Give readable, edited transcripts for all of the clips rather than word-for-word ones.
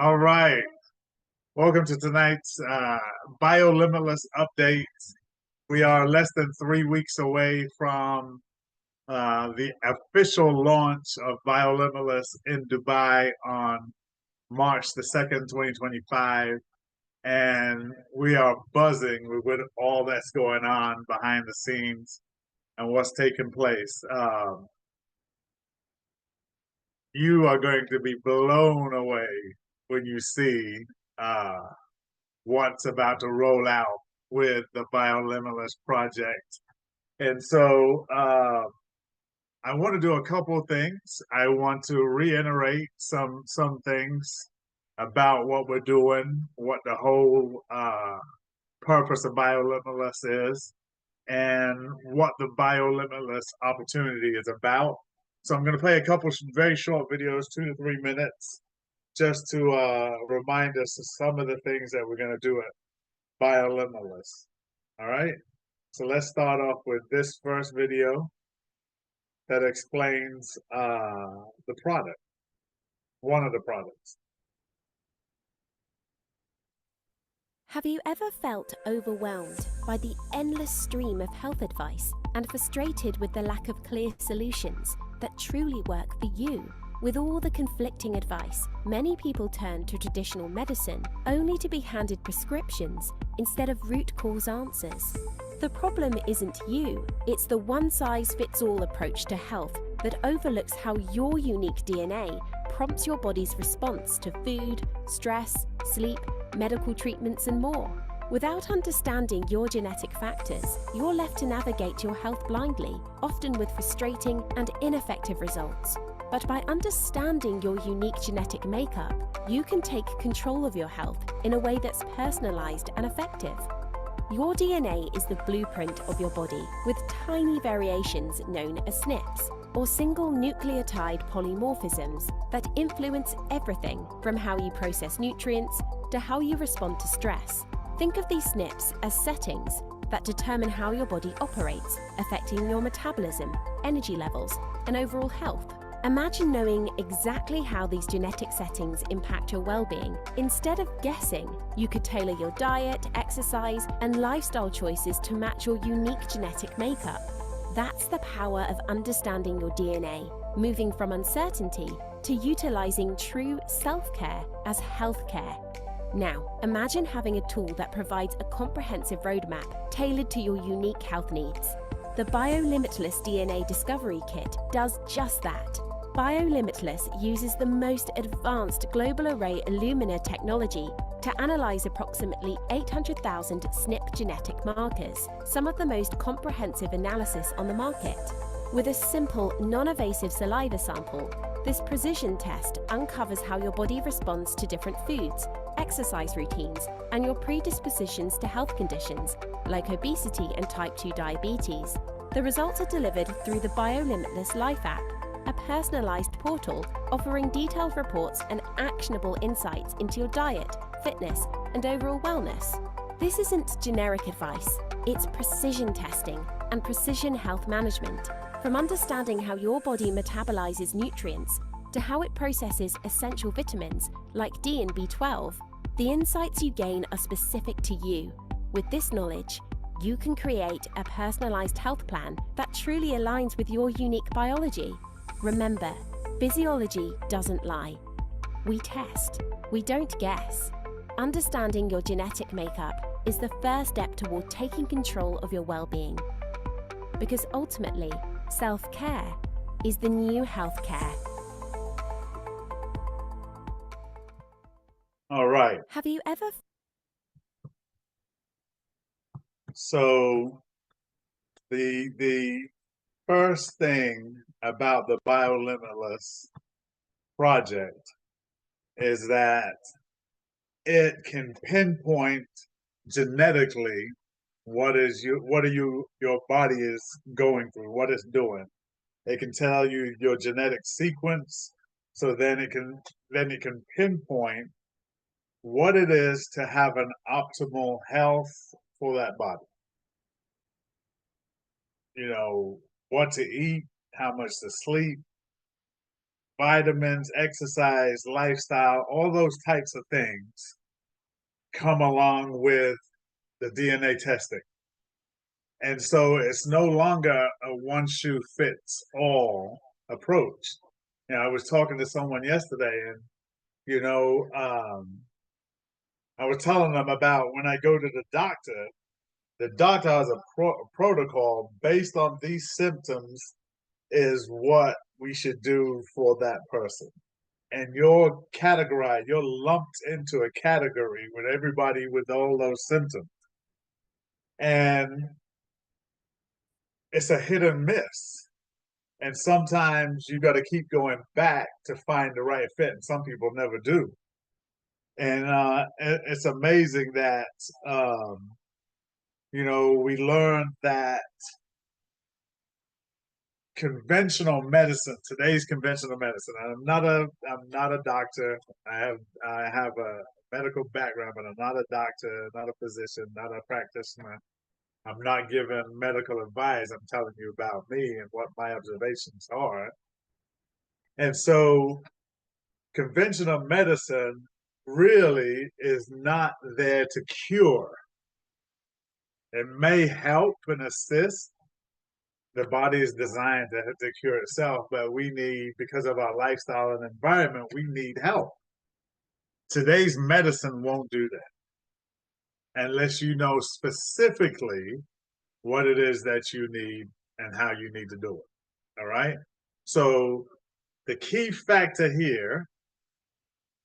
All right. Welcome to tonight's Biolimitless update. We are less than 3 weeks away from the official launch of Biolimitless in Dubai on March the 2nd, 2025. And we are buzzing with all that's going on behind the scenes and what's taking place. You are going to be blown away when you see uh, what's about to roll out with the Biolimitless project. And so I want to do a couple of things. I want to reiterate some things about what we're doing, what the whole purpose of Biolimitless is, and what the Biolimitless opportunity is about. So I'm going to play a couple very short videos, 2 to 3 minutes, just to remind us of some of the things that we're going to do at Biolimitless. All right. So let's start off with this first video that explains the product, one of the products. Have you ever felt overwhelmed by the endless stream of health advice and frustrated with the lack of clear solutions that truly work for you? With all the conflicting advice, many people turn to traditional medicine only to be handed prescriptions instead of root cause answers. The problem isn't you, it's the one-size-fits-all approach to health that overlooks how your unique DNA prompts your body's response to food, stress, sleep, medical treatments and more. Without understanding your genetic factors, you're left to navigate your health blindly, often with frustrating and ineffective results. But by understanding your unique genetic makeup, you can take control of your health in a way that's personalized and effective. Your DNA is the blueprint of your body, with tiny variations known as SNPs, or single nucleotide polymorphisms, that influence everything from how you process nutrients to how you respond to stress. Think of these SNPs as settings that determine how your body operates, affecting your metabolism, energy levels, and overall health. Imagine knowing exactly how these genetic settings impact your well-being. Instead of guessing, you could tailor your diet, exercise, and lifestyle choices to match your unique genetic makeup. That's the power of understanding your DNA, moving from uncertainty to utilizing true self-care as healthcare. Now, imagine having a tool that provides a comprehensive roadmap tailored to your unique health needs. The Biolimitless DNA Discovery Kit does just that. Biolimitless uses the most advanced global array Illumina technology to analyze approximately 800,000 SNP genetic markers, some of the most comprehensive analysis on the market. With a simple, non-invasive saliva sample, this precision test uncovers how your body responds to different foods, exercise routines, and your predispositions to health conditions like obesity and type 2 diabetes. The results are delivered through the Biolimitless Life app, a personalized portal offering detailed reports and actionable insights into your diet, fitness, and overall wellness. This isn't generic advice, it's precision testing and precision health management. From understanding how your body metabolizes nutrients to how it processes essential vitamins like D and B12, the insights you gain are specific to you. With this knowledge, you can create a personalized health plan that truly aligns with your unique biology. Remember, physiology doesn't lie. We test, we don't guess. Understanding your genetic makeup is the first step toward taking control of your well-being. Because ultimately, self-care is the new healthcare. All right. Have you ever... So the first thing about the Biolimitless project is that it can pinpoint genetically what your body is going through, what it's doing. It can tell you your genetic sequence, so then it can pinpoint what it is to have an optimal health for that body. You know, what to eat, how much to sleep, vitamins, exercise, lifestyle, all those types of things come along with the DNA testing. And so it's no longer a one shoe fits all approach. You know, I was talking to someone yesterday, and you know, I was telling them about when I go to the doctor has a protocol based on these symptoms is what we should do for that person. And you're categorized, you're lumped into a category with everybody with all those symptoms. And it's a hit and miss. And sometimes you got to keep going back to find the right fit. And some people never do. And it's amazing that, you know, we learned that today's conventional medicine. I'm not a doctor. I have a medical background, but I'm not a doctor, not a physician, not a practitioner. I'm not giving medical advice. I'm telling you about me and what my observations are. And so conventional medicine really is not there to cure. It may help and assist. The body is designed to cure itself, but we need, because of our lifestyle and environment, we need help. Today's medicine won't do that unless you know specifically what it is that you need and how you need to do it. All right. So the key factor here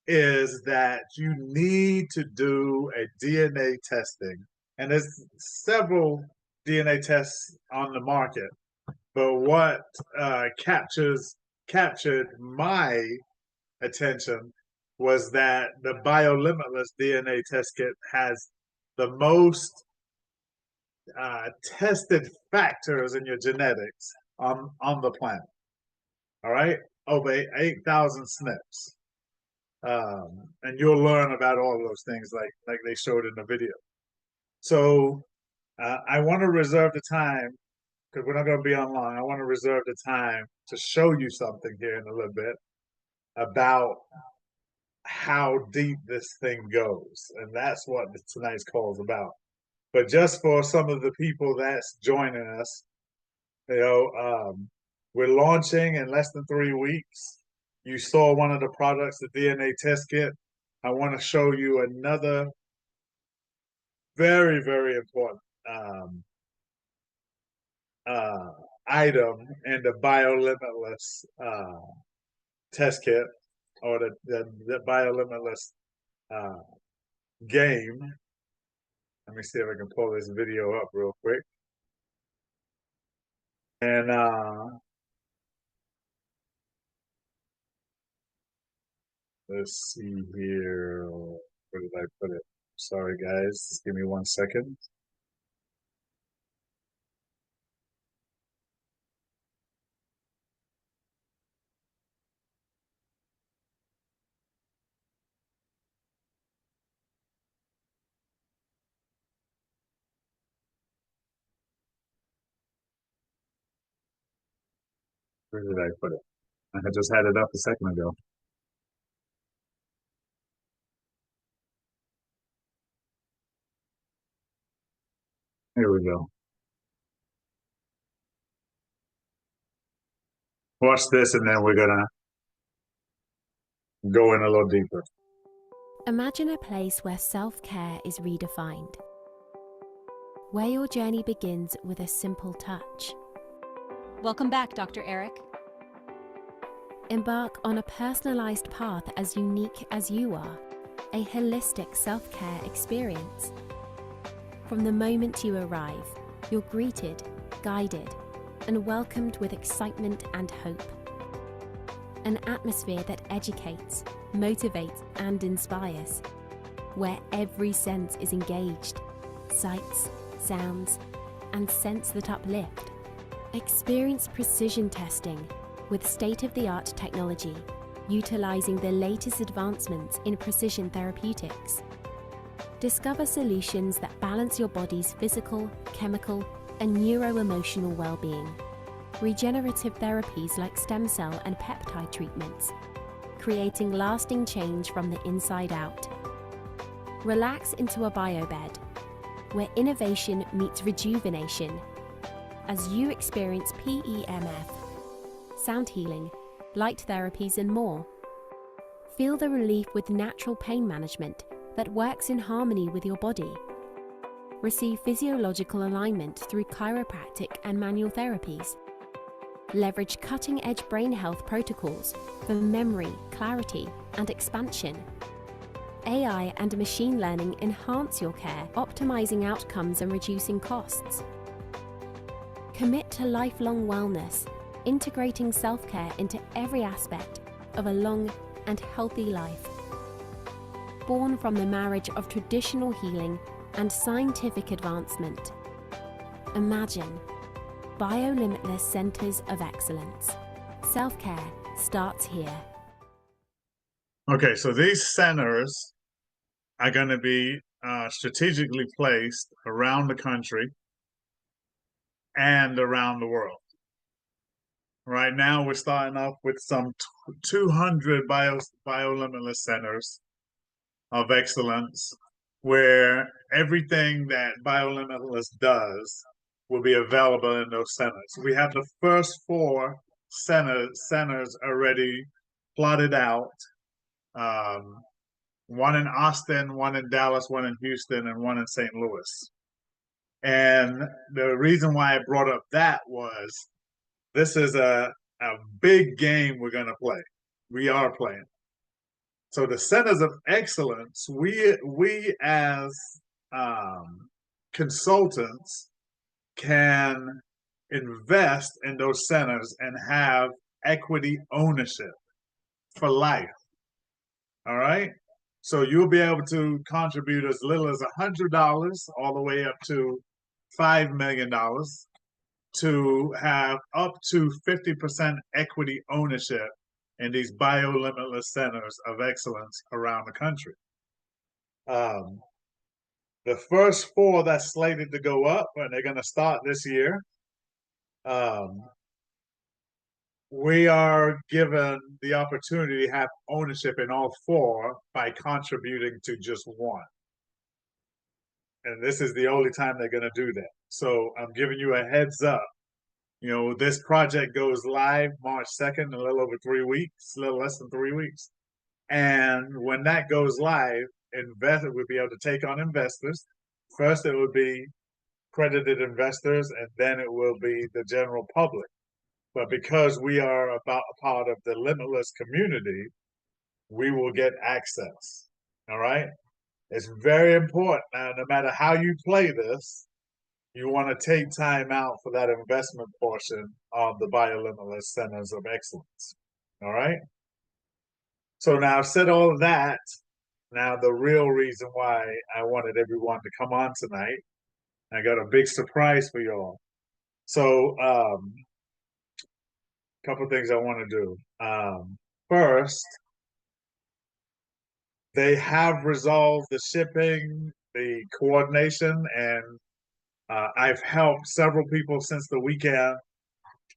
is that you need to do a DNA testing. And there's several DNA tests on the market. But what captured my attention was that the Biolimitless DNA test kit has the most tested factors in your genetics on the planet. All right, over 8,000 SNPs. And you'll learn about all those things like they showed in the video. So I want to reserve the time, because we're not going to be on long. I want to reserve the time to show you something here in a little bit about how deep this thing goes. And that's what tonight's call is about. But just for some of the people that's joining us, you know, we're launching in less than 3 weeks. You saw one of the products, the DNA test kit. I want to show you another very, very important item in the Biolimitless test kit, or the Biolimitless game. Let me see if I can pull this video up real quick. And let's see here. Where did I put it? Sorry, guys. Just give me 1 second. Where did I put it? I just had it up a second ago. Here we go. Watch this, and then we're gonna go in a little deeper. Imagine a place where self-care is redefined, where your journey begins with a simple touch. Welcome back, Dr. Eric. Embark on a personalized path as unique as you are, a holistic self-care experience. From the moment you arrive, you're greeted, guided, and welcomed with excitement and hope. An atmosphere that educates, motivates, and inspires, where every sense is engaged, sights, sounds, and scents that uplift. Experience precision testing with state-of-the-art technology, utilizing the latest advancements in precision therapeutics. Discover solutions that balance your body's physical, chemical, and neuro-emotional well-being. regenerative therapies like stem cell and peptide treatments, creating lasting change from the inside out. Relax into a biobed, where innovation meets rejuvenation, as you experience PEMF, sound healing, light therapies and more. Feel the relief with natural pain management that works in harmony with your body. Receive physiological alignment through chiropractic and manual therapies. Leverage cutting-edge brain health protocols for memory, clarity, and expansion. AI and machine learning enhance your care, optimizing outcomes and reducing costs. Commit to lifelong wellness, integrating self-care into every aspect of a long and healthy life. Born from the marriage of traditional healing and scientific advancement. Imagine Biolimitless Centers of Excellence. Self-care starts here. Okay, so these centers are going to be strategically placed around the country and around the world. Right now, we're starting off with some 200 biolimitless centers of excellence, where everything that Biolimitless does will be available in those centers. We have the first four centers already plotted out. One in Austin, one in Dallas, one in Houston, and one in St. Louis. And the reason why I brought up that was this is a big game we're going to play. We are playing. So the centers of excellence, we as consultants can invest in those centers and have equity ownership for life. All right. So you'll be able to contribute as little as $100 all the way up to $5 million to have up to 50% equity ownership in these biolimitless centers of excellence around the country. The first four that's slated to go up, and they're going to start this year, we are given the opportunity to have ownership in all four by contributing to just one. And this is the only time they're going to do that. So I'm giving you a heads up. You know, this project goes live March 2nd, a little over 3 weeks, a little less than 3 weeks. And when that goes live, investors will be able to take on investors. First, it will be accredited investors, and then it will be the general public. But because we are about a part of the Limitless community, we will get access. All right? It's very important. Now, no matter how you play this, you want to take time out for that investment portion of the Biolimitless Centers of Excellence. All right? So now I've said all of that. Now the real reason why I wanted everyone to come on tonight, I got a big surprise for y'all. So a couple things I want to do. First, they have resolved the shipping, the coordination, and I've helped several people since the weekend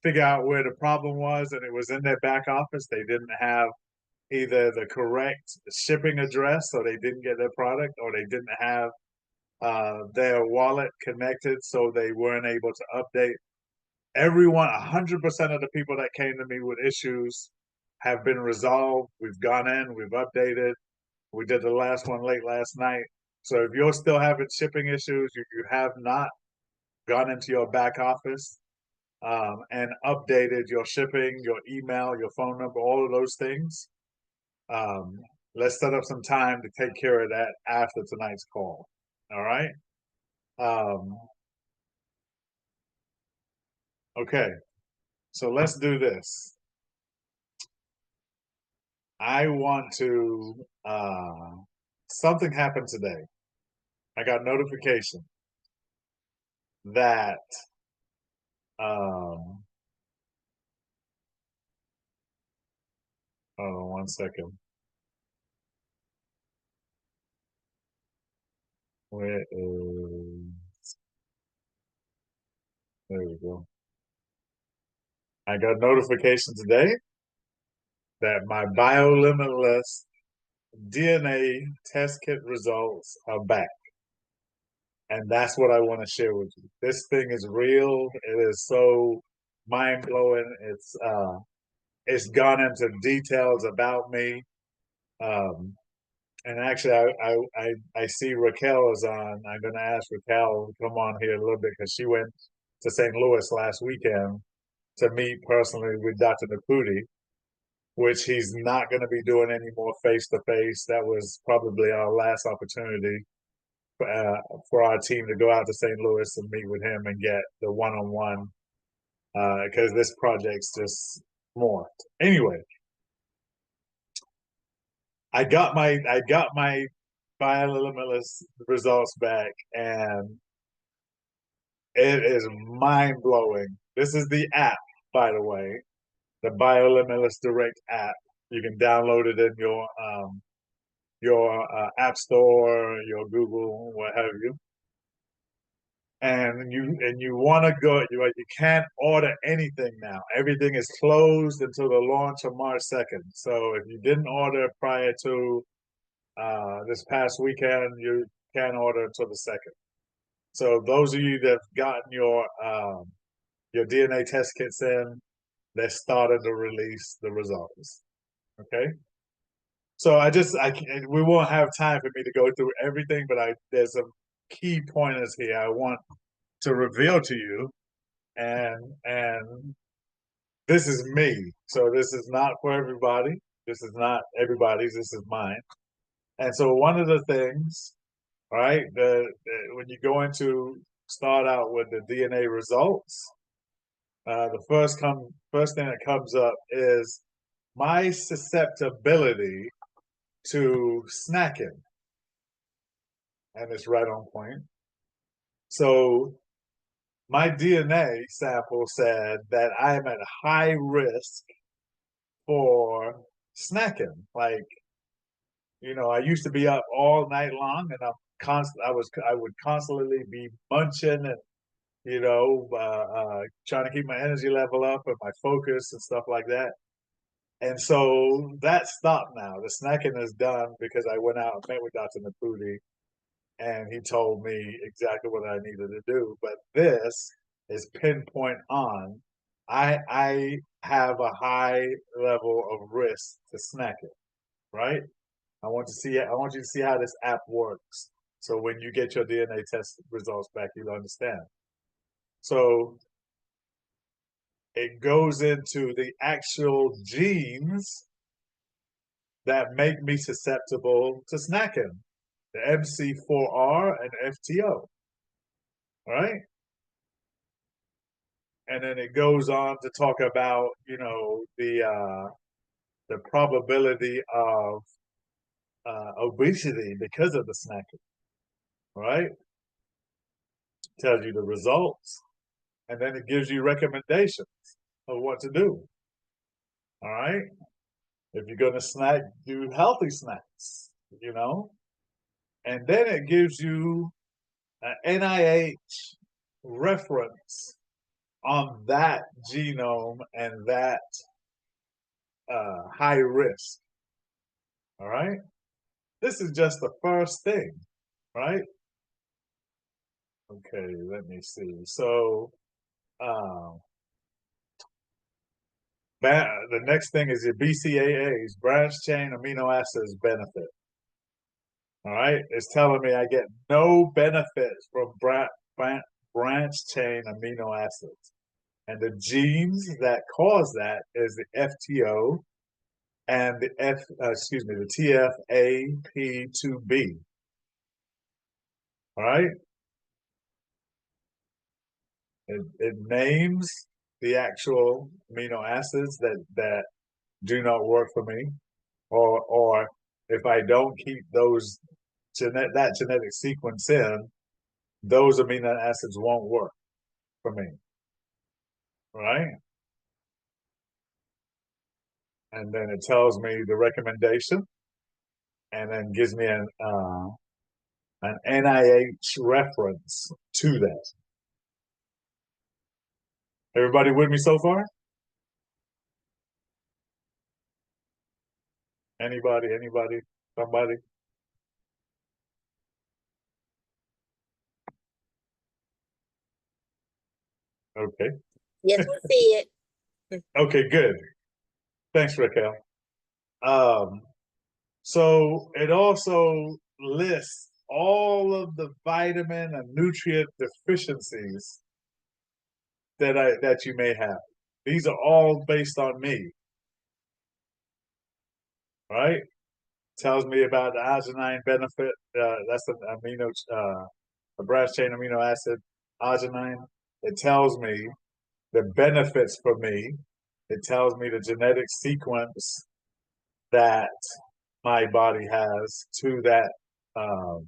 figure out where the problem was, and it was in their back office. They didn't have either the correct shipping address, so they didn't get their product, or they didn't have their wallet connected, so they weren't able to update. Everyone, 100% of the people that came to me with issues have been resolved. We've gone in, we've updated. We did the last one late last night. So if you're still having shipping issues, you have not gone into your back office and updated your shipping, your email, your phone number, all of those things, let's set up some time to take care of that after tonight's call. All right? Okay, so let's do this. I want to, something happened today. I got notification that hold on 1 second. Where is, there we go. I got a notification today that my Biolimitless DNA test kit results are back. And that's what I want to share with you. This thing is real. It is so mind blowing. It's gone into details about me. Um, and actually, I see Raquel is on. I'm going to ask Raquel to come on here a little bit because she went to St. Louis last weekend to meet personally with Dr. Naputi, which he's not going to be doing any more face to face. That was probably our last opportunity uh, for our team to go out to St. Louis and meet with him and get the one on one because this project's just morphed. Anyway, I got my Biolimitless results back, and it is mind blowing. This is the app, by the way, the Biolimitless Direct app. You can download it in your app store, your Google, what have you. And you want to go. You can't order anything now. Everything is closed until the launch of March 2nd. So if you didn't order prior to this past weekend, you can't order until the 2nd. So those of you that've gotten your DNA test kits in, they're starting to release the results. Okay. So we won't have time for me to go through everything, but there's some key pointers here I want to reveal to you, and this is me. So this is not for everybody. This is not everybody's. This is mine. And so one of the things, right, when you go into start out with the DNA results, the first thing that comes up is my susceptibility to snacking, and it's right on point. So my DNA sample said that I am at high risk for snacking. Like, I used to be up all night long, and I would constantly be munching and trying to keep my energy level up and my focus and stuff like that. And so that stopped now. The snacking is done because I went out and met with Dr. Naputi, and he told me exactly what I needed to do. But this is pinpoint on. I have a high level of risk to snacking, right? I want you to see how this app works. So when you get your DNA test results back, you'll understand. So it goes into the actual genes that make me susceptible to snacking, the MC4R and FTO, right? And then it goes on to talk about, the probability of obesity because of the snacking, right? Tells you the results, and then it gives you recommendations of what to do. All right. If you're going to snack, do healthy snacks, and then it gives you an NIH reference on that genome and that high risk. All right. This is just the first thing, right? Okay, let me see. So, the next thing is your BCAAs, branch chain amino acids benefit. All right, it's telling me I get no benefits from branch chain amino acids, and the genes that cause that is the FTO and the TFAP2B. All right, it names the actual amino acids that do not work for me, or if I don't keep that genetic sequence in, those amino acids won't work for me, right? And then it tells me the recommendation, and then gives me an NIH reference to that. Everybody with me so far? Anybody, somebody? Okay. Yes, we see it. Okay, good. Thanks, Raquel. Um, so it also lists all of the vitamin and nutrient deficiencies that you may have. These are all based on me, right? Tells me about the arginine benefit. That's an a branched chain amino acid, arginine. It tells me the benefits for me. It tells me the genetic sequence that my body has to that um,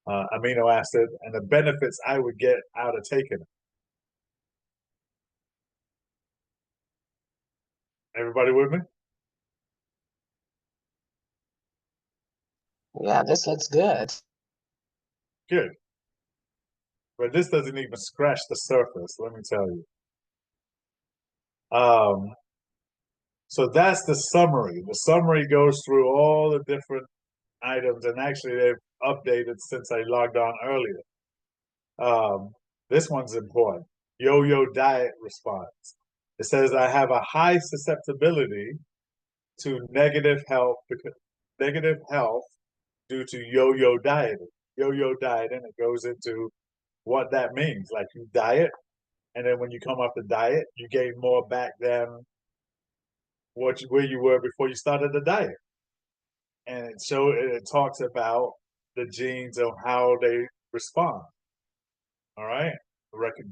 amino acid and the benefits I would get out of taking it. Everybody with me? Yeah, this looks good. Good. But this doesn't even scratch the surface, let me tell you. So that's the summary. The summary goes through all the different items, and actually they've updated since I logged on earlier. This one's important. Yo-yo diet response. It says I have a high susceptibility to negative health due to yo-yo dieting. Yo-yo dieting, it goes into what that means. Like you diet, and then when you come off the diet, you gain more back than where you were before you started the diet. And it talks about the genes of how they respond. All right,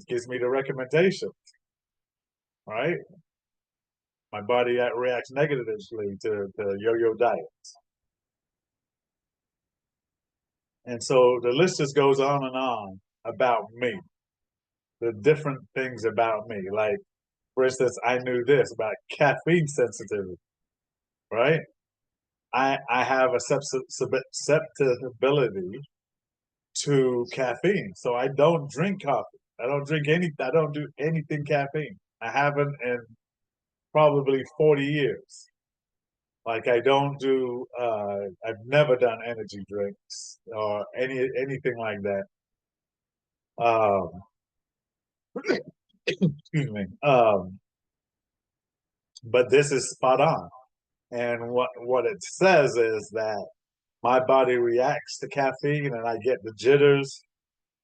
gives me the recommendation. All right, my body reacts negatively to yo-yo diets. And so the list just goes on and on about me, the different things about me. Like, for instance, I knew this about caffeine sensitivity, right? I have a susceptibility to caffeine, so I don't drink coffee. I don't do anything caffeine. I haven't in probably 40 years. Like I don't do I've never done energy drinks or anything like that. Um excuse me. But this is spot on. And what it says is that my body reacts to caffeine and I get the jitters.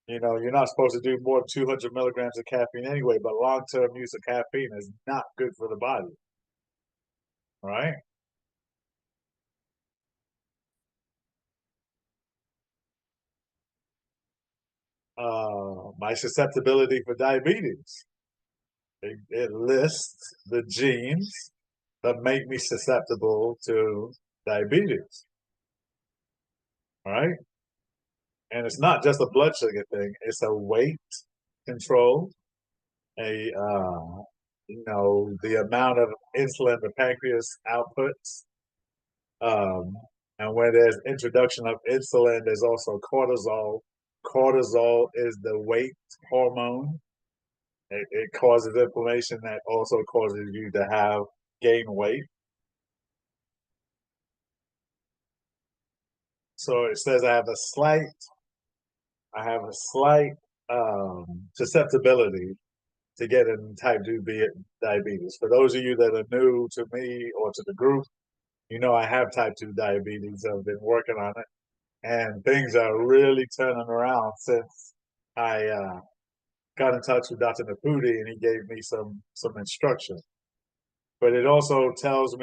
You know, you're not supposed to do more than 200 milligrams of caffeine anyway, but long-term use of caffeine is not good for the body. Right? My susceptibility for diabetes. It lists the genes that make me susceptible to diabetes. All right? And it's not just a blood sugar thing, it's a weight control, the amount of insulin the pancreas outputs. And when there's introduction of insulin, there's also cortisol. Cortisol is the weight hormone. It causes inflammation that also causes you to gain weight. So it says I have a slight susceptibility to getting type 2 diabetes. For those of you that are new to me or to the group, you know I have type 2 diabetes. I've been working on it, and things are really turning around since I got in touch with Dr. Naputi and he gave me some instruction. But it also gives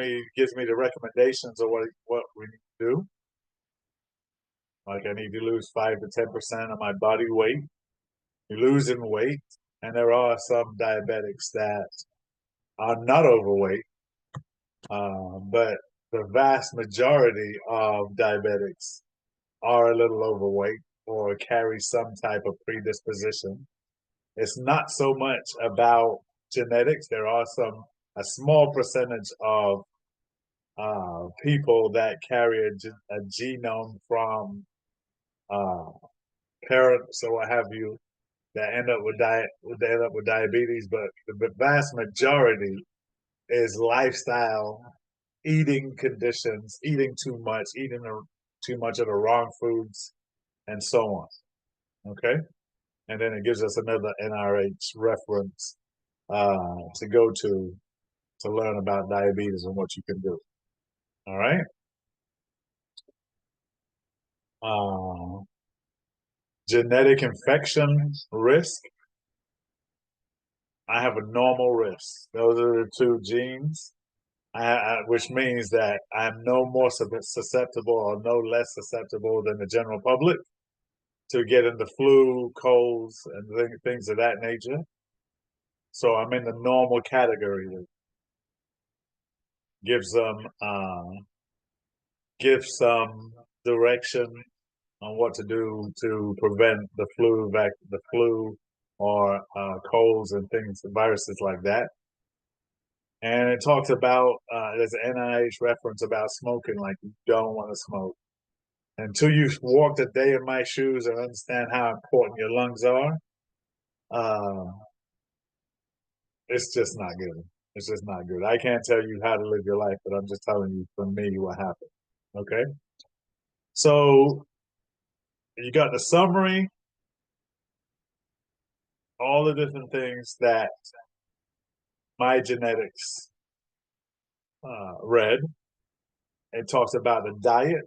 me the recommendations of what we need to do. Like I need to lose 5 to 10% of my body weight. You're losing weight, and there are some diabetics that are not overweight, but the vast majority of diabetics are a little overweight or carry some type of predisposition. It's not so much about genetics. There are a small percentage of people that carry a genome from parents or what have you that end up with diabetes, but the vast majority is lifestyle eating conditions, eating too much, too much of the wrong foods, and so on. Okay, and then it gives us another NRH reference to go to learn about diabetes and what you can do. All right. Uh, Genetic infection risk. I have a normal risk. Those are the two genes, which means that I'm no more susceptible or no less susceptible than the general public to getting the flu, colds, and things of that nature. So I'm in the normal category. That gives them gives some direction on what to do to prevent the flu, or colds and things, viruses like that. And it talks about there's an NIH reference about smoking, like you don't want to smoke until you walked a day in my shoes and understand how important your lungs are. Uh, it's just not good. It's just not good. I can't tell you how to live your life, but I'm just telling you from me what happened. Okay. So you got the summary, all the different things that my genetics read. It talks about the diet,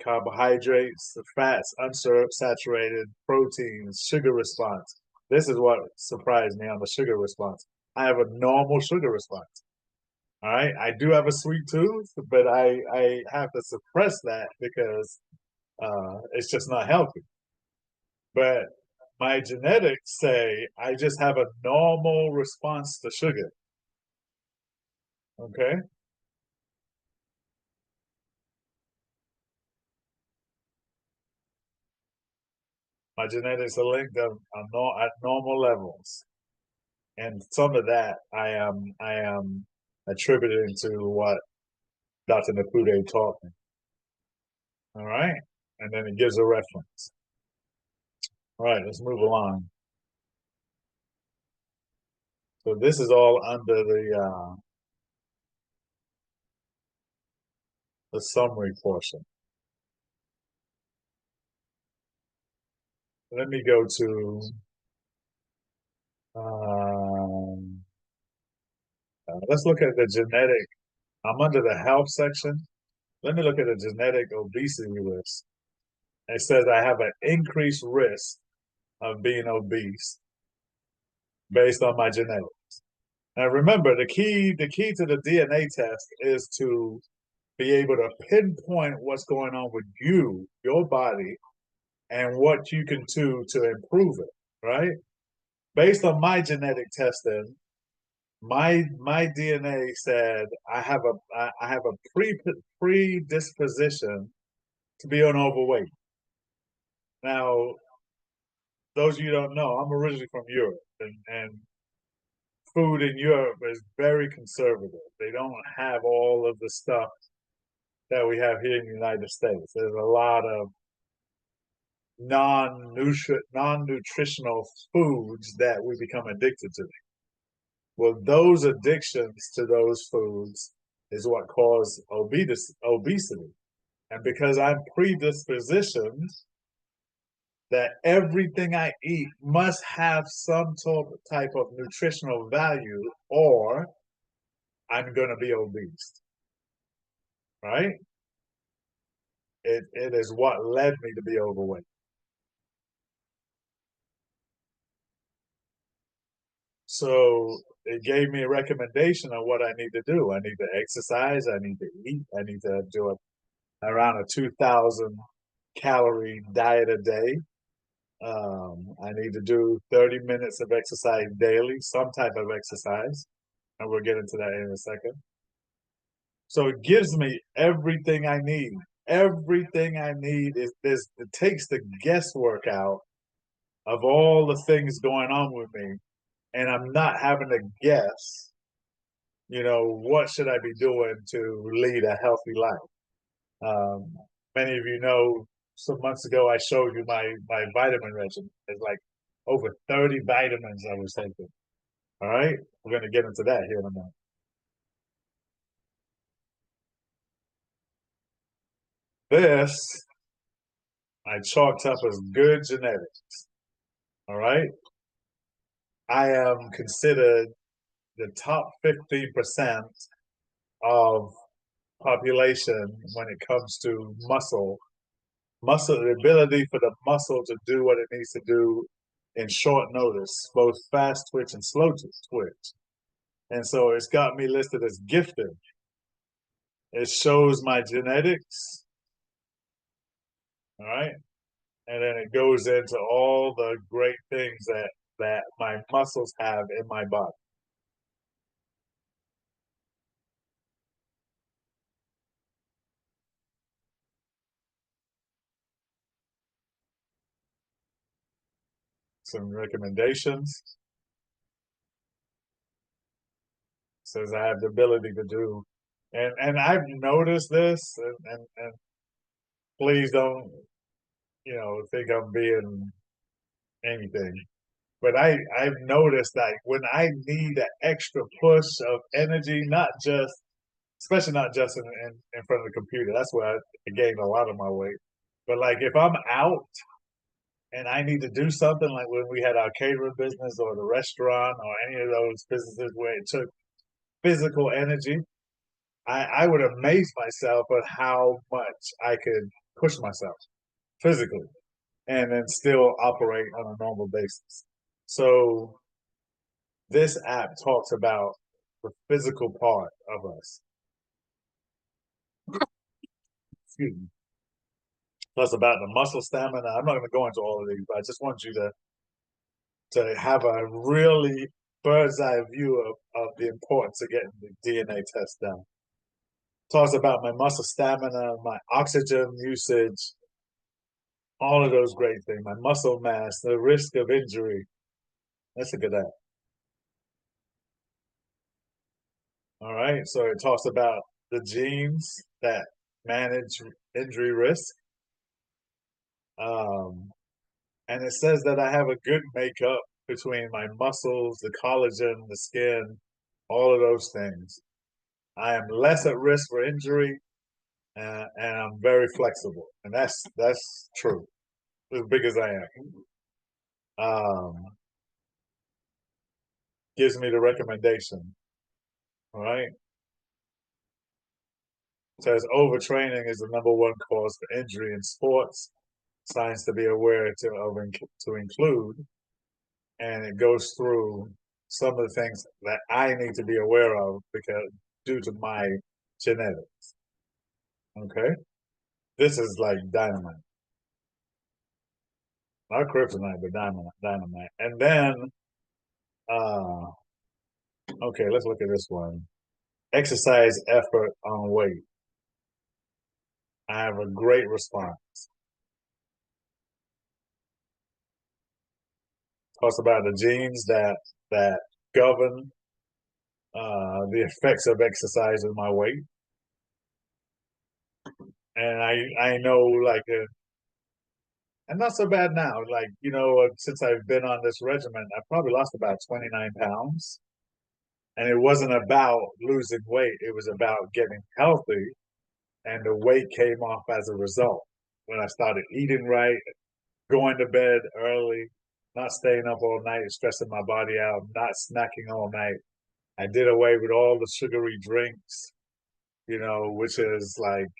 carbohydrates, the fats, unsaturated proteins, sugar response. This is what surprised me on the sugar response. I have a normal sugar response. All right. I do have a sweet tooth, but I have to suppress that because it's just not healthy. But my genetics say I just have a normal response to sugar. Okay. My genetics are linked at normal levels, and some of that I am attributing to what Dr. Nakude taught me. All right, and then it gives a reference. All right, let's move along. So this is all under the summary portion. Let me go to um, let's look at the genetic. I'm under the health section. Let me look at the genetic obesity list. It says I have an increased risk of being obese based on my genetics. Now remember, the key to the DNA test is to be able to pinpoint what's going on with you, your body, and what you can do to improve it, right? Based on my genetic testing, my DNA said I have a predisposition to be on overweight. Now, those of you who don't know, I'm originally from Europe, and food in Europe is very conservative. They don't have all of the stuff that we have here in the United States. There's a lot of non-nutritional foods that we become addicted to. Well, those addictions to those foods is what cause obesity. And because I'm predispositioned that everything I eat must have some type of nutritional value, or I'm going to be obese, right? It is what led me to be overweight. So it gave me a recommendation on what I need to do. I need to exercise. I need to eat. I need to do around a 2,000 calorie diet a day. I need to do 30 minutes of exercise daily, some type of exercise. And we'll get into that in a second. So it gives me everything I need. Everything I need is this. It takes the guesswork out of all the things going on with me, and I'm not having to guess. What should I be doing to lead a healthy life? Many of you know, some months ago I showed you my vitamin regimen. It's like over 30 vitamins I was taking. All right, we're going to get into that here in a minute. This I chalked up as good genetics. All right. I am considered the top 15% of population when it comes to muscle, the ability for the muscle to do what it needs to do in short notice, both fast twitch and slow twitch. And so it's got me listed as gifted. It shows my genetics, all right? And then it goes into all the great things that my muscles have in my body. Some recommendations. Says I have the ability to do, and I've noticed this, and please don't think I'm being anything, but I've noticed that when I need an extra push of energy, not just especially not just in front of the computer. That's where I gained a lot of my weight. But like if I'm out and I need to do something, like when we had our catering business or the restaurant or any of those businesses where it took physical energy, I would amaze myself at how much I could push myself physically and then still operate on a normal basis. So this app talks about the physical part of us. Excuse me. Plus about the muscle stamina. I'm not going to go into all of these, but I just want you to have a really bird's eye view of the importance of getting the DNA test done. Talks about my muscle stamina, my oxygen usage, all of those great things, my muscle mass, the risk of injury. That's a good app. All right. So it talks about the genes that manage injury risk. And it says that I have a good makeup between my muscles, the collagen, the skin, all of those things. I am less at risk for injury, and I'm very flexible, and that's true. As big as I am, gives me the recommendation. All right, says overtraining is the number one cause for injury in sports. Signs to be aware to include, and it goes through some of the things that I need to be aware of because due to my genetics. Okay, this is like dynamite. Not kryptonite, but dynamite. And then, uh, okay, let's look at this one. Exercise effort on weight. I have a great response. Talks about the genes that govern the effects of exercise in my weight, and I know like and not so bad now. Like since I've been on this regimen, I've probably lost about 29 pounds, and it wasn't about losing weight; it was about getting healthy, and the weight came off as a result when I started eating right, going to bed early, not staying up all night, stressing my body out, not snacking all night. I did away with all the sugary drinks, which is like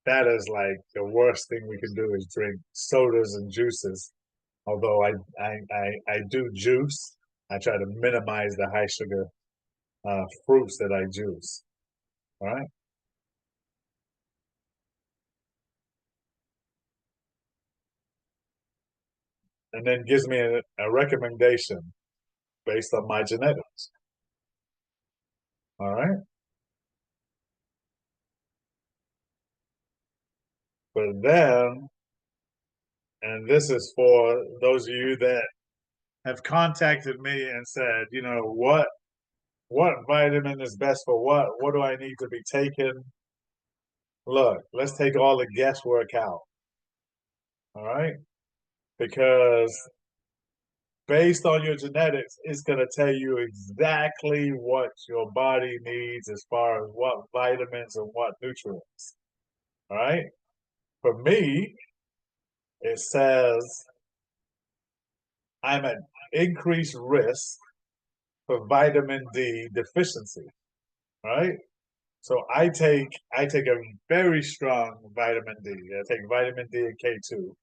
that is like the worst thing we can do is drink sodas and juices. Although I do juice, I try to minimize the high sugar fruits that I juice. All right. And then gives me a recommendation based on my genetics. All right. But then, and this is for those of you that have contacted me and said, what vitamin is best for what? What do I need to be taking? Look, let's take all the guesswork out. All right. Because based on your genetics, it's going to tell you exactly what your body needs as far as what vitamins and what nutrients. All right. For me, it says I'm at increased risk for vitamin D deficiency, right? So I take a very strong vitamin D. I take vitamin D and K2.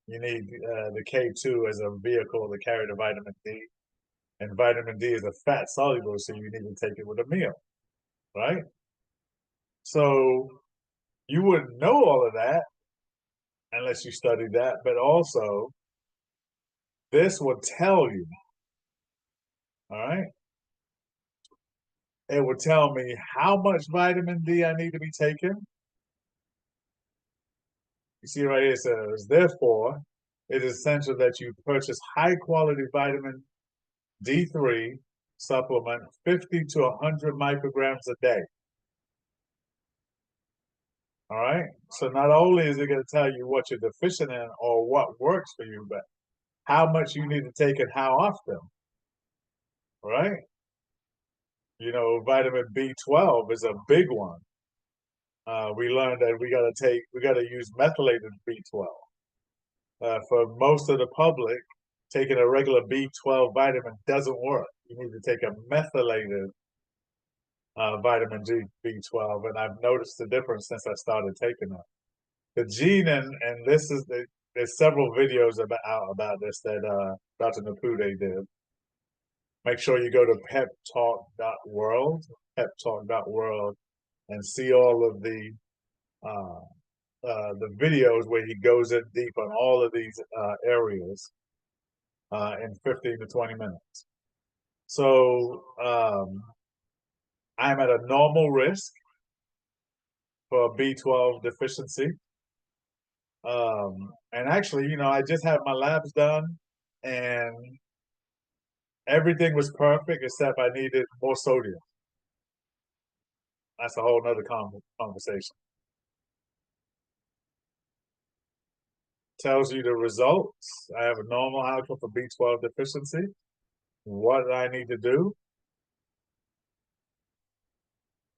You need the K2 as a vehicle to carry the vitamin D, and vitamin D is a fat soluble, so you need to take it with a meal, right? So you wouldn't know all of that unless you studied that, but also this will tell you, all right? It will tell me how much vitamin D I need to be taking. You see right here, it says, therefore, it is essential that you purchase high quality vitamin D3 supplement 50 to 100 micrograms a day. All right. So not only is it going to tell you what you're deficient in or what works for you, but how much you need to take and how often. All right. You know, vitamin B12 is a big one. We learned that we got to use methylated B12. For most of the public, taking a regular B12 vitamin doesn't work. You need to take a methylated vitamin B12, and I've noticed the difference since I started taking it. The gene, and this is there's several videos about this that Dr. Napude did. Make sure you go to peptalk.world, and see all of uh, the videos where he goes in deep on all of these areas in 15 to 20 minutes. So I'm at a normal risk for B12 deficiency. And actually, you know, I just had my labs done and everything was perfect except I needed more sodium. That's a whole nother conversation. Tells you the results. I have a normal outcome for B12 deficiency. What I need to do.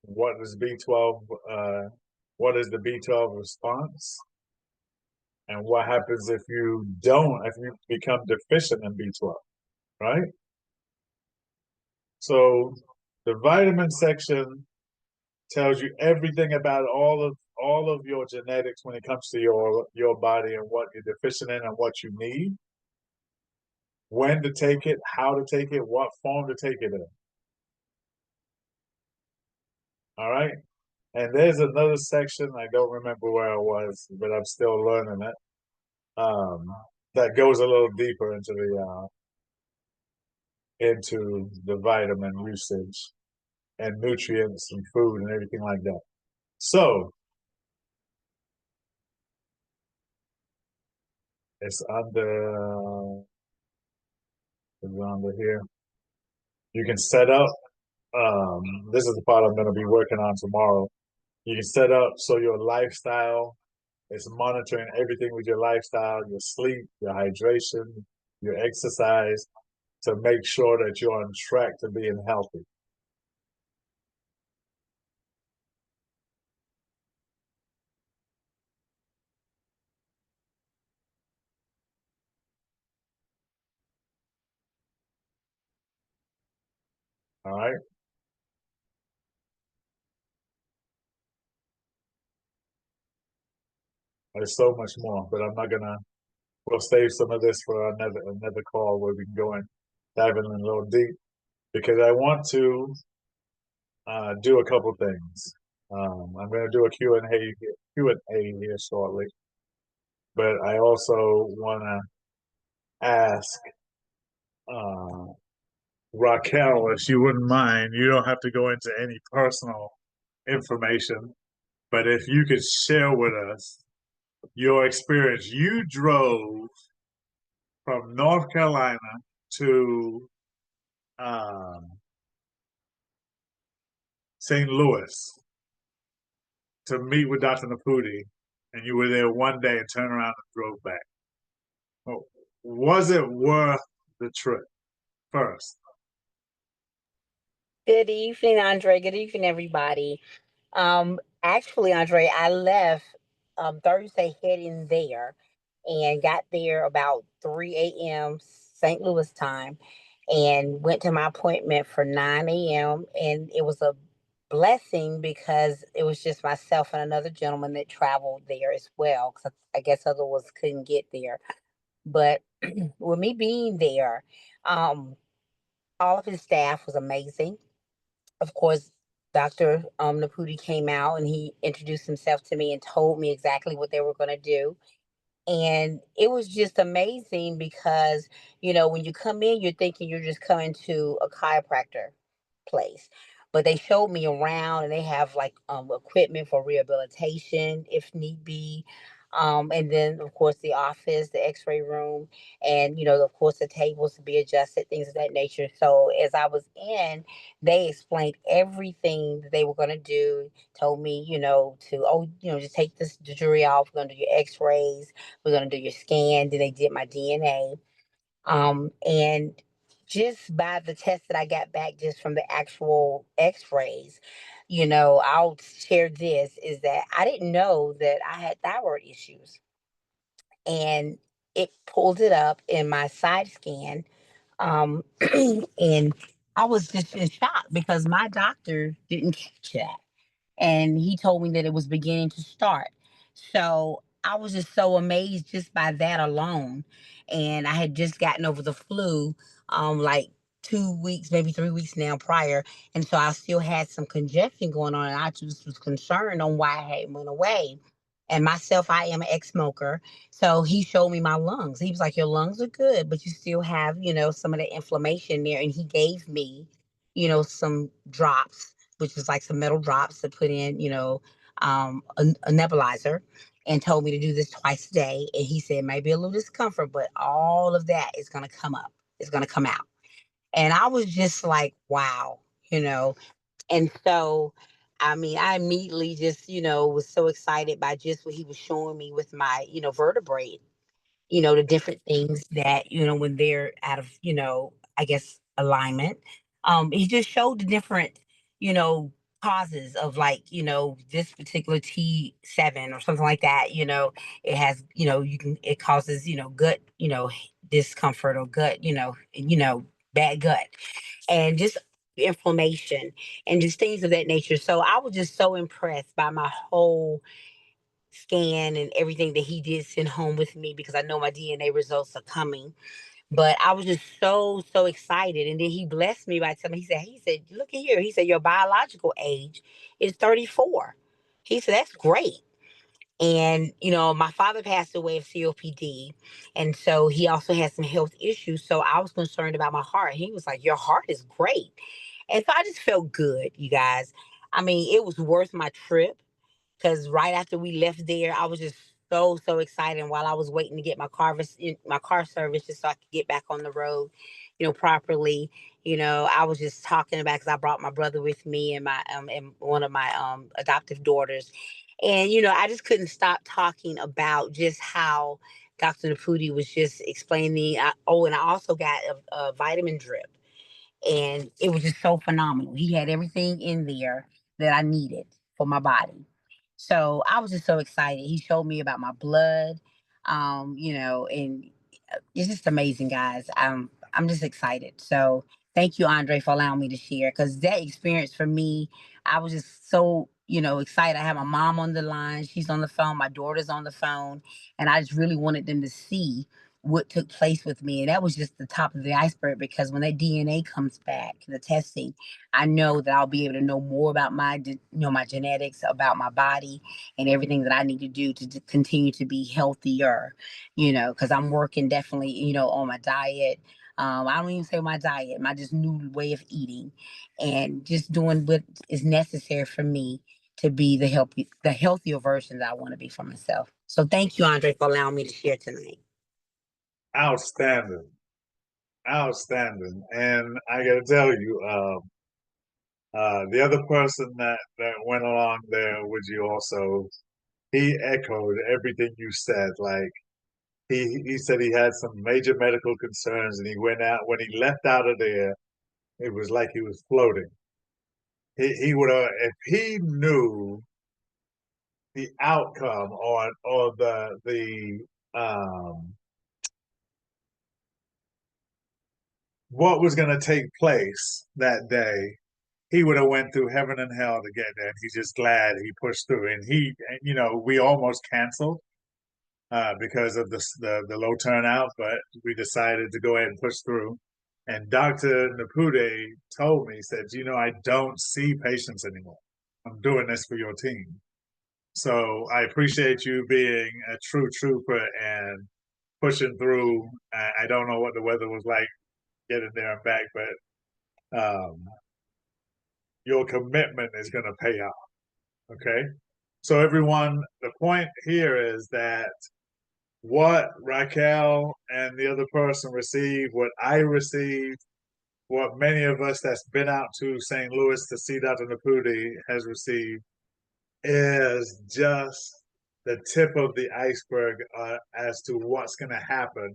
What is B12? What is the B12 response? And what happens if you don't? If you become deficient in B12, right? So the vitamin section tells you everything about all of your genetics when it comes to your body and what you're deficient in and what you need, when to take it, how to take it, what form to take it in. All right. And there's another section, I don't remember where I was, but I'm still learning it. That goes a little deeper into the vitamin usage and nutrients and food and everything like that. So it's under here. You can set up. This is the part I'm going to be working on tomorrow. You can set up so your lifestyle is monitoring everything with your lifestyle, your sleep, your hydration, your exercise, to make sure that you're on track to being healthy. All right. There's so much more, but I'm not gonna. We'll save some of this for another call where we can go and dive in a little deep because I want to do a couple things. I'm going to do a Q&A here shortly, but I also want to ask uh, Raquel, if she wouldn't mind. You don't have to go into any personal information, but if you could share with us your experience. You drove from North Carolina to um, St. Louis to meet with Dr. Naputi, and you were there one day and turned around and drove back. Well, was it worth the trip first? Good evening, Andre. Good evening, everybody. Actually, Andre, I left Thursday heading there, and got there about 3 a.m. St. Louis time, and went to my appointment for 9 a.m. And it was a blessing because it was just myself and another gentleman that traveled there as well. Because I guess others couldn't get there. But with me being there, um, all of his staff was amazing. Of course, Dr. Naputi came out and he introduced himself to me and told me exactly what they were going to do. And it was just amazing because, when you come in, you're thinking you're just coming to a chiropractor place. But they showed me around and they have like equipment for rehabilitation if need be. And then, of course, the office, the x ray room, and, of course, the tables to be adjusted, things of that nature. So, as I was in, they explained everything that they were going to do, told me, just take the jury off. We're going to do your x rays, we're going to do your scan. Then they did my DNA. And just by the test that I got back just from the actual x rays, I'll share this is that I didn't know that I had thyroid issues. And it pulled it up in my side scan. And I was just in shock because my doctor didn't catch that, and he told me that it was beginning to start. So I was just so amazed just by that alone. And I had just gotten over the flu, like 2 weeks, maybe 3 weeks now prior. And so I still had some congestion going on, and I just was concerned on why I hadn't went away. And myself, I am an ex-smoker. So he showed me my lungs. He was like, your lungs are good, but you still have, some of the inflammation there. And he gave me, some drops, which is like some metal drops to put in, a nebulizer, and told me to do this twice a day. And he said, maybe a little discomfort, but all of that is going to come up. It's going to come out. And I was just like, wow, you know. And so, I mean, I immediately just, was so excited by just what he was showing me with my, vertebrae, the different things that, when they're out of, I guess, alignment. He just showed the different, you know, causes of like, this particular T7 or something like that, it has, it causes, gut, discomfort or gut, bad gut, and just inflammation and just things of that nature. So I was just so impressed by my whole scan and everything that he did send home with me because I know my DNA results are coming. But I was just so, so excited. And then he blessed me by telling me, he said, look at here. He said, your biological age is 34. He said, that's great. And, my father passed away of COPD. And so he also had some health issues. So I was concerned about my heart. He was like, your heart is great. And so I just felt good, you guys. I mean, it was worth my trip because right after we left there, I was just so, so excited. And while I was waiting to get my car service just so I could get back on the road, properly, I was just talking about because I brought my brother with me and my and one of my adoptive daughters, and I just couldn't stop talking about just how Dr. Naputi was just explaining. Oh, and I also got a vitamin drip, and it was just so phenomenal. He had everything in there that I needed for my body. So I was just so excited. He showed me about my blood, and it's just amazing, guys. I'm just excited. So thank you, Andre, for allowing me to share because that experience for me, I was just so excited. I had my mom on the line. She's on the phone. My daughter's on the phone, and I just really wanted them to see what took place with me. And that was just the top of the iceberg because when that DNA comes back, the testing, I know that I'll be able to know more about my genetics, about my body, and everything that I need to do to continue to be healthier, because I'm working definitely, on my diet. I don't even say my diet, my just new way of eating and just doing what is necessary for me to be the healthier version that I want to be for myself. So thank you, Andre, for allowing me to share tonight. Outstanding, outstanding. And I got to tell you, the other person that went along there with you also, he echoed everything you said. Like he said he had some major medical concerns, and he went out when he left out of there. It was like he was floating. He would have if he knew the outcome or the what was going to take place that day, he would have went through heaven and hell to get there. And he's just glad he pushed through. And we almost canceled because of the low turnout, but we decided to go ahead and push through. And Dr. Napude told me, he said, I don't see patients anymore. I'm doing this for your team. So I appreciate you being a true trooper and pushing through. I don't know what the weather was like getting there and back, but your commitment is going to pay off. Okay. So everyone, the point here is that what Raquel and the other person received, what I received, what many of us that's been out to St. Louis to see Dr. Naputi has received is just the tip of the iceberg as to what's going to happen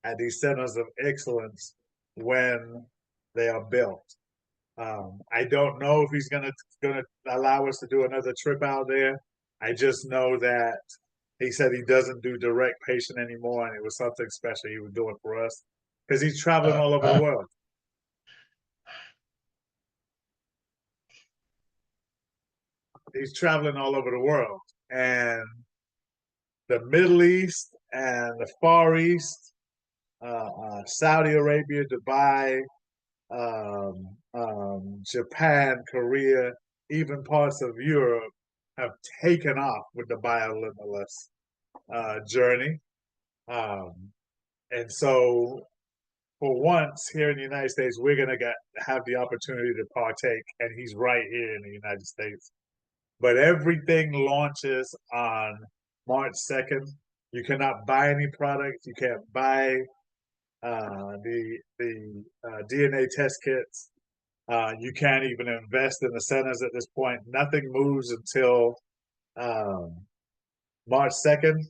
at these centers of excellence when they are built. I don't know if he's gonna allow us to do another trip out there. I just know that he said he doesn't do direct patient anymore, and it was something special he was doing for us because he's traveling all over the world. He's traveling all over the world, and the Middle East and the Far East, Saudi Arabia, Dubai, Japan, Korea, even parts of Europe have taken off with the Biolimitless journey. Um, and so, for once here in the United States, we're going to have the opportunity to partake, and he's right here in the United States. But everything launches on March 2nd. You cannot buy any products. You can't buy the DNA test kits. You can't even invest in the centers at this point. Nothing moves until March 2nd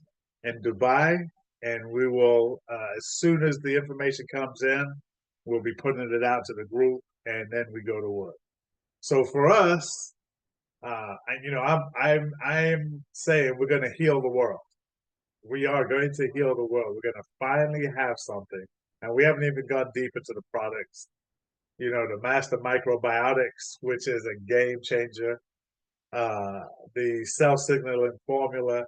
in Dubai. And we will, as soon as the information comes in, we'll be putting it out to the group, and then we go to work. So for us, I'm saying we're going to heal the world. We are going to heal the world. We're going to finally have something, and we haven't even gone deep into the products. The master microbiotics, which is a game changer, the cell signaling formula,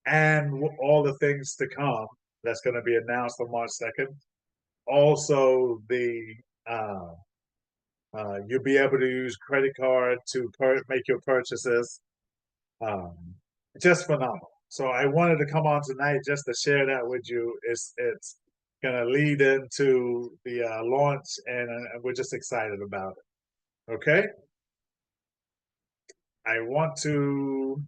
and all the things to come that's going to be announced on March 2nd. Also, you'll be able to use credit card to make your purchases. Um, just phenomenal. So I wanted to come on tonight just to share that with you. It's going to lead into the launch, and we're just excited about it. Okay. I want to